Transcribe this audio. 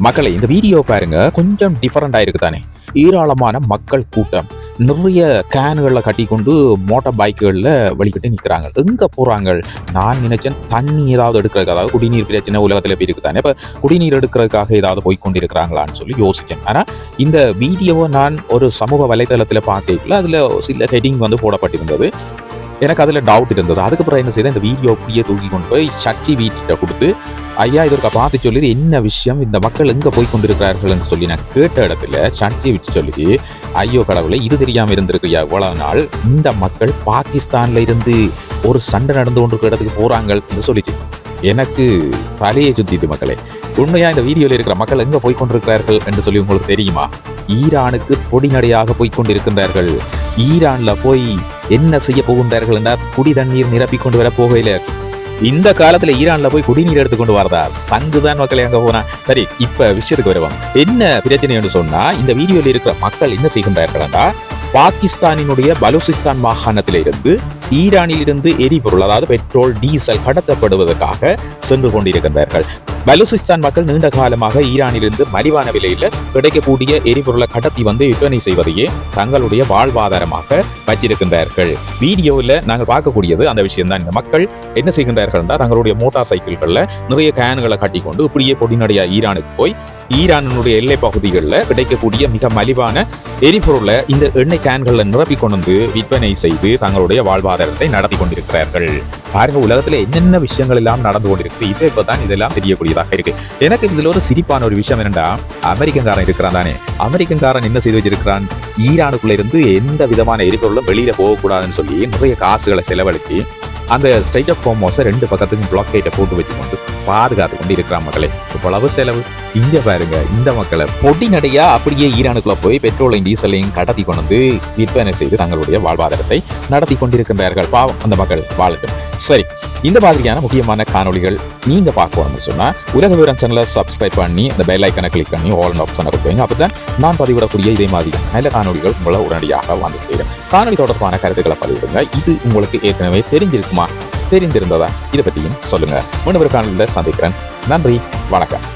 மக்களை இந்த வீடியோ பாருங்க, கொஞ்சம் டிஃபரெண்டா இருக்கு தானே. ஏராளமான மக்கள் கூட்டம் நிறைய கேன்களை கட்டி கொண்டு மோட்டார் பைக்குகளில் வழிகிட்டு நிற்கிறாங்க. எங்கே போகிறாங்க? நான் நினைச்சேன் தண்ணி ஏதாவது எடுக்கிறதுக்கு, அதாவது குடிநீர் பிரச்சனை உலகத்தில் போய் இருக்குது தானே, இப்போ குடிநீர் எடுக்கிறதுக்காக ஏதாவது போய் கொண்டிருக்கிறாங்களான்னு சொல்லி யோசித்தேன். ஆனால் இந்த வீடியோவை நான் ஒரு சமூக வலைதளத்தில் பார்க்கல, அதில் சில ஹெட்டிங் போடப்பட்டிருந்தது. எனக்கு அதில் டவுட் இருந்தது. அதுக்கப்புறம் என்ன செய்தேன், இந்த வீடியோ அப்படியே தூக்கி கொண்டு போய் சட்டி வீட்டிட்ட கொடுத்து, ஐயா இதற்கு பார்த்து சொல்லிது என்ன விஷயம், இந்த மக்கள் எங்கே போய் கொண்டிருக்கிறார்கள் என்று சொல்லி நான் கேட்ட இடத்துல சட்டி விட்டு சொல்லி, ஐயோ கடவுளை இது தெரியாமல் இருந்திருக்கியா இவ்வளவு நாள், இந்த மக்கள் பாகிஸ்தான்ல இருந்து ஒரு சண்டை நடந்து கொண்டிருக்கிற இடத்துக்கு போறாங்கன்னு சொல்லிச்சு. எனக்கு தலையை சுத்திட்டு மக்களே. உண்மையா இந்த வீடியோவில் இருக்கிற மக்கள் எங்க போய் கொண்டிருக்கிறார்கள் என்று சொல்லி உங்களுக்கு தெரியுமா? ஈரானுக்கு பொடிநடையாக போய் கொண்டிருக்கின்றார்கள். ஈரான்ல போய் என்ன செய்ய போகின்றார்கள் என்றால் குடி தண்ணீர் நிரப்பி கொண்டு வர போகையில, இந்த காலத்துல ஈரான்ல போய் குடிநீர் எடுத்துக்கொண்டு வரதா சங்குதான் மக்களே அங்க போனா. சரி, இப்ப விஷயத்துக்கு வருவோம். என்ன பிரச்சனை என்று சொன்னா, இந்த வீடியோவில் இருக்கிற மக்கள் என்ன செய்கின்றார்கள்டா, பாகிஸ்தானினுடைய பலூசிஸ்தான் மாகாணத்தில இருந்து ஈரானில் இருந்து எரிபொருள், அதாவது பெட்ரோல் டீசல் கடத்தப்படுவதற்காக சென்று கொண்டிருக்கின்றார்கள். பலூசிஸ்தான் மக்கள் நீண்ட காலமாக ஈரானிலிருந்து மலிவான விலையில் கிடைக்கக்கூடிய எரிபொருளை கடத்தி விற்பனை செய்வதையே தங்களுடைய வாழ்வாதாரமாக வச்சிருக்கின்றார்கள். வீடியோவில் நாங்கள் பார்க்கக்கூடியது அந்த விஷயம் தான். இந்த மக்கள் என்ன செய்கின்றார்கள் என்றால், தங்களுடைய மோட்டார் சைக்கிள்களில் நிறைய கேன்களை கட்டி கொண்டு இப்படியே பொடிநடையா ஈரானுக்கு போய் ஈரானுடைய எல்லை பகுதிகளில் கிடைக்கக்கூடிய மிக மலிவான எரிபொருளை இந்த எண்ணெய் கேன்களில் நிரப்பி கொண்டு விற்பனை செய்து தங்களுடைய வாழ்வாதாரத்தை நடத்தி கொண்டிருக்கிறார்கள். பாருங்க, உலகத்துல என்னென்ன விஷயங்கள் எல்லாம் நடந்து கொண்டிருக்கு. இப்பதான் இதெல்லாம் தெரியக்கூடியதாக இருக்கு. எனக்கு இதுல ஒரு சிரிப்பான ஒரு விஷயம் என்னன்னா, அமெரிக்கன்காரன் இருக்கிறான் தானே, அமெரிக்கன்காரன் என்ன செய்து வச்சிருக்கிறான், ஈரானுக்குள்ள இருந்து எந்த விதமான எரிபொருளும் வெளியில போகக்கூடாதுன்னு சொல்லி நிறைய காசுகளை செலவழித்து அந்த ஸ்ட்ரைட் ஆஃப் ஹோர்முஸை 2 பக்கத்துக்கும் பிளாக்கேட்டை போட்டு வச்சுக்கொண்டு பாதுகாத்து கொண்டு இருக்கிற மக்களே. இவ்வளவு செலவு. இங்க பாருங்க, இந்த மக்களை பொடி நடையா அப்படியே ஈரானுக்குள்ள போய் பெட்ரோலையும் டீசலையும் கடத்தி கொண்டு விற்பனை செய்து தங்களுடைய வாழ்வாதாரத்தை நடத்தி கொண்டிருக்கின்றார்கள். பாவம், அந்த மக்கள் வாழட்டும். சரி, இந்த மாதிரியான முக்கியமான காணொலிகள் நீங்க பார்க்கணும்னு சொன்னா உலக விவரம் சேனலை சப்ஸ்கிரைப் பண்ணி அந்த பெல் ஐக்கனை கிளிக் பண்ணி ஆல் ஆப்ஷனை கொடுப்பீங்க. அப்பதான் நான் பதிவிடக்கூடிய இதே மாதிரி நல்ல காணொலிகள் உங்களை உடனடியாக வந்து சேரும். காணொலி தொடர்பான கருத்துக்களை பதிவிடுங்க. இது உங்களுக்கு ஏற்கனவே தெரிஞ்சிருக்குமா? தெரிந்திருந்ததா? இதை பற்றியும் சொல்லுங்க. முன்னொரு காணொலியில் சந்திக்கிறேன். நன்றி, வணக்கம்.